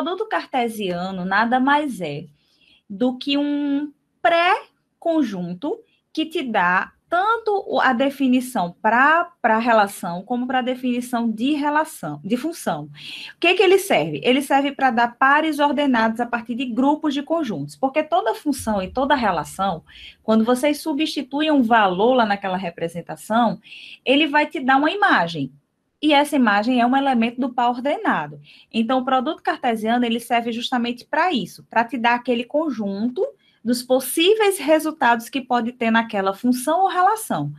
produto cartesiano nada mais é do que um pré-conjunto que te dá tanto a definição para a relação, como para a definição de relação, de função. O que ele serve? Ele serve para dar pares ordenados a partir de grupos de conjuntos, porque toda função e toda relação, quando vocês substituem um valor lá naquela representação, ele vai te dar uma imagem. E essa imagem é um elemento do par ordenado. Então, o produto cartesiano, ele serve justamente para isso, para te dar aquele conjunto dos possíveis resultados que pode ter naquela função ou relação.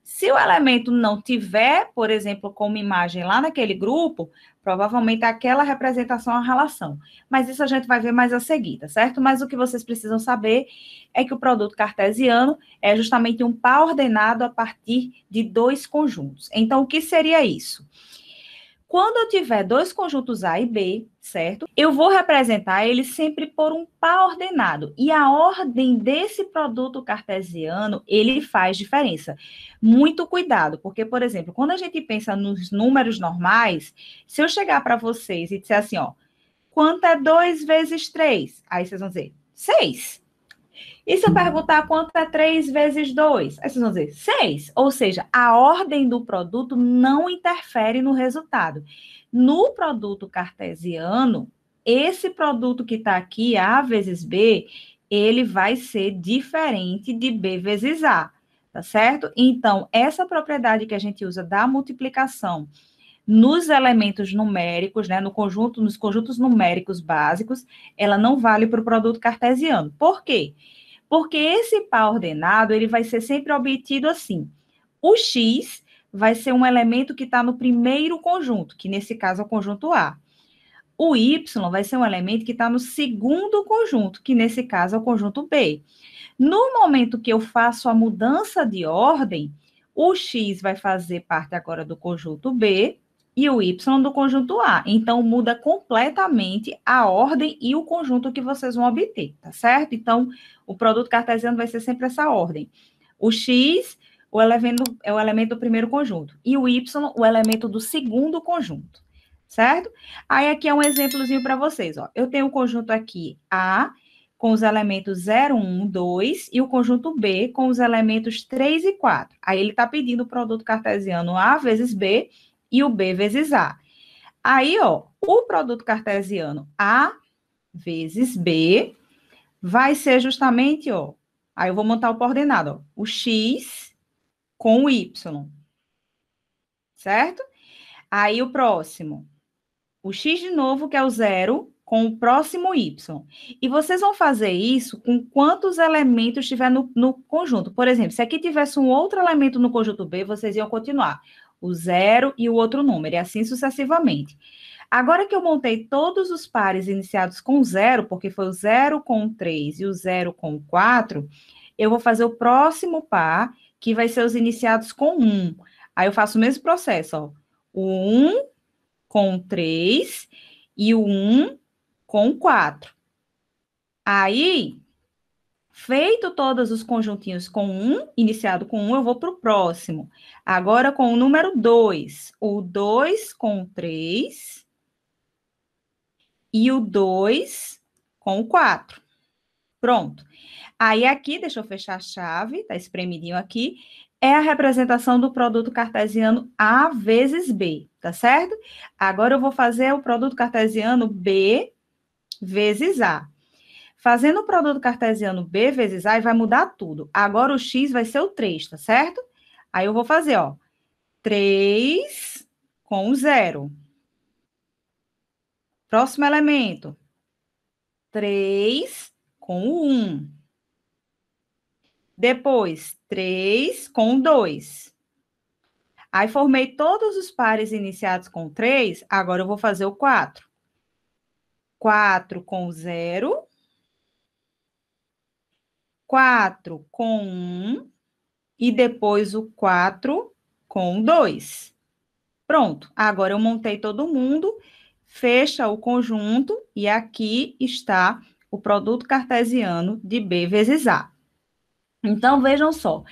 Se o elemento não tiver, por exemplo, como imagem lá naquele grupo, provavelmente aquela representação é uma relação. Mas isso a gente vai ver mais a seguir, tá certo? Mas o que vocês precisam saber é que o produto cartesiano é justamente um par ordenado a partir de dois conjuntos. Então, o que seria isso? Quando eu tiver dois conjuntos A e B, certo? Eu vou representar eles sempre por um par ordenado. E a ordem desse produto cartesiano, ele faz diferença. Muito cuidado, porque, por exemplo, quando a gente pensa nos números normais, se eu chegar para vocês e disser assim, ó, quanto é 2 vezes 3? Aí vocês vão dizer, 6. E se eu perguntar quanto é 3 vezes 2? Aí vocês vão dizer 6. Ou seja, a ordem do produto não interfere no resultado. No produto cartesiano, esse produto que está aqui, A vezes B, ele vai ser diferente de B vezes A, tá certo? Então, essa propriedade que a gente usa da multiplicação nos elementos numéricos, né, nos conjuntos numéricos básicos, ela não vale para o produto cartesiano. Por quê? Porque esse par ordenado, ele vai ser sempre obtido assim. O X vai ser um elemento que está no primeiro conjunto, que nesse caso é o conjunto A. O Y vai ser um elemento que está no segundo conjunto, que nesse caso é o conjunto B. No momento que eu faço a mudança de ordem, o X vai fazer parte agora do conjunto B e o Y do conjunto A. Então, muda completamente a ordem e o conjunto que vocês vão obter, tá certo? Então, o produto cartesiano vai ser sempre essa ordem. O X, é o elemento do primeiro conjunto. E o Y, o elemento do segundo conjunto, certo? Aí, aqui é um exemplozinho para vocês, ó. Eu tenho o conjunto aqui A, com os elementos 0, 1, 2, e o conjunto B com os elementos 3 e 4. Aí, ele está pedindo o produto cartesiano A vezes B, e o B vezes A. Aí, ó, o produto cartesiano A vezes B vai ser justamente, ó, aí eu vou montar o coordenado, ó, o X com o Y, certo? Aí o próximo, o X de novo, que é o 0, com o próximo Y. E vocês vão fazer isso com quantos elementos tiver no conjunto. Por exemplo, se aqui tivesse um outro elemento no conjunto B, vocês iam continuar o 0 e o outro número, e assim sucessivamente. Agora que eu montei todos os pares iniciados com 0, porque foi o 0 com o 3 e o 0 com o 4, eu vou fazer o próximo par, que vai ser os iniciados com 1. Aí eu faço o mesmo processo, ó. O 1 com o 3 e o 1 com o 4. Aí, feito todos os conjuntinhos com 1, iniciado com 1, eu vou para o próximo. Agora com o número 2. O 2 com o 3 e o 2 com o 4. Pronto. Aí aqui, deixa eu fechar a chave, tá espremidinho aqui, é a representação do produto cartesiano A vezes B, tá certo? Agora eu vou fazer o produto cartesiano B vezes A. Fazendo o produto cartesiano B vezes A, vai mudar tudo. Agora o X vai ser o 3, tá certo? Aí eu vou fazer, ó, 3 com o 0. Próximo elemento. 3 com o 1. Depois, 3 com o 2. Aí, formei todos os pares iniciados com 3, agora eu vou fazer o 4. 4 com o 0. 4 com 1. E depois o 4 com o 2. Pronto, agora eu montei todo mundo, fecha o conjunto, e aqui está o produto cartesiano de B vezes A. Então, vejam só,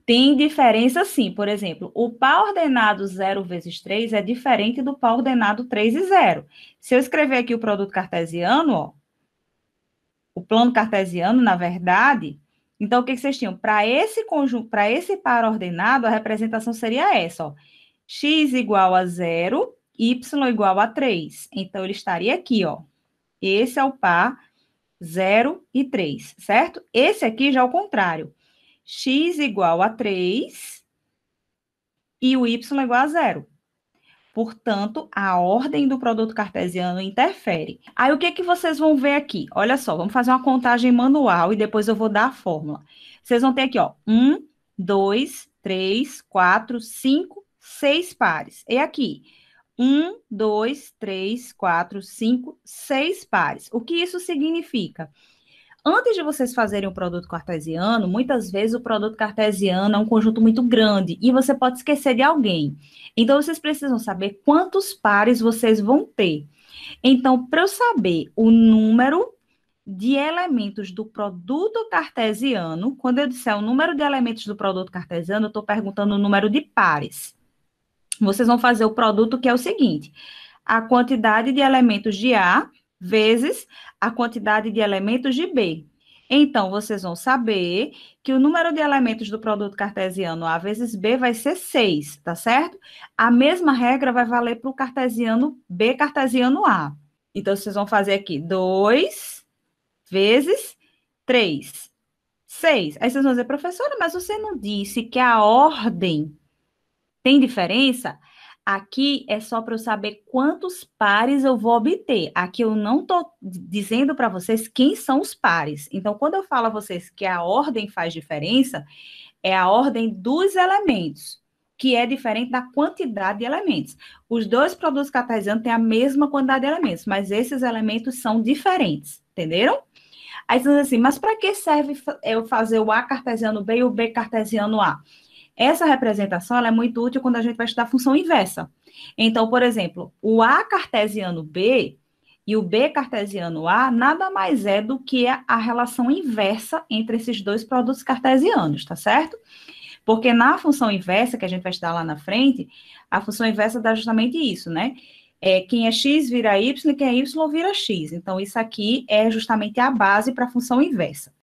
Tem diferença sim. Por exemplo, o par ordenado 0 vezes 3 é diferente do par ordenado 3 e 0. Se eu escrever aqui o produto cartesiano, ó, o plano cartesiano, na verdade, então o que vocês tinham? Para esse conjunto, para esse par ordenado, a representação seria essa, ó. X igual a 0, y igual a 3. Então, ele estaria aqui, ó. Esse é o par 0 e 3, certo? Esse aqui já é o contrário. X igual a 3 e o y igual a 0. Portanto, a ordem do produto cartesiano interfere. Aí, o que que vocês vão ver aqui? Olha só, vamos fazer uma contagem manual e depois eu vou dar a fórmula. Vocês vão ter aqui, ó, 1, 2, 3, 4, 5, 6 pares. E aqui, 1, 2, 3, 4, 5, 6 pares. O que isso significa? Antes de vocês fazerem o produto cartesiano, muitas vezes o produto cartesiano é um conjunto muito grande e você pode esquecer de alguém. Então, vocês precisam saber quantos pares vocês vão ter. Então, para eu saber o número de elementos do produto cartesiano, quando eu disser o número de elementos do produto cartesiano, eu estou perguntando o número de pares. Vocês vão fazer o produto que é o seguinte: a quantidade de elementos de A vezes a quantidade de elementos de B. Então, vocês vão saber que o número de elementos do produto cartesiano A vezes B vai ser 6, tá certo? A mesma regra vai valer para o cartesiano B cartesiano A. Então, vocês vão fazer aqui 2 vezes 3, 6. Aí vocês vão dizer, professora, mas você não disse que a ordem tem diferença? Aqui é só para eu saber quantos pares eu vou obter. Aqui eu não estou dizendo para vocês quem são os pares. Então, quando eu falo a vocês que a ordem faz diferença, é a ordem dos elementos, que é diferente da quantidade de elementos. Os dois produtos cartesianos têm a mesma quantidade de elementos, mas esses elementos são diferentes, entenderam? Aí você diz assim, mas para que serve eu fazer o A cartesiano B e o B cartesiano A? Essa representação ela é muito útil quando a gente vai estudar função inversa. Então, por exemplo, o A cartesiano B e o B cartesiano A nada mais é do que a relação inversa entre esses dois produtos cartesianos, tá certo? Porque na função inversa, que a gente vai estudar lá na frente, a função inversa dá justamente isso, né? Quem é x vira y, quem é y vira x. Então, isso aqui é justamente a base para a função inversa.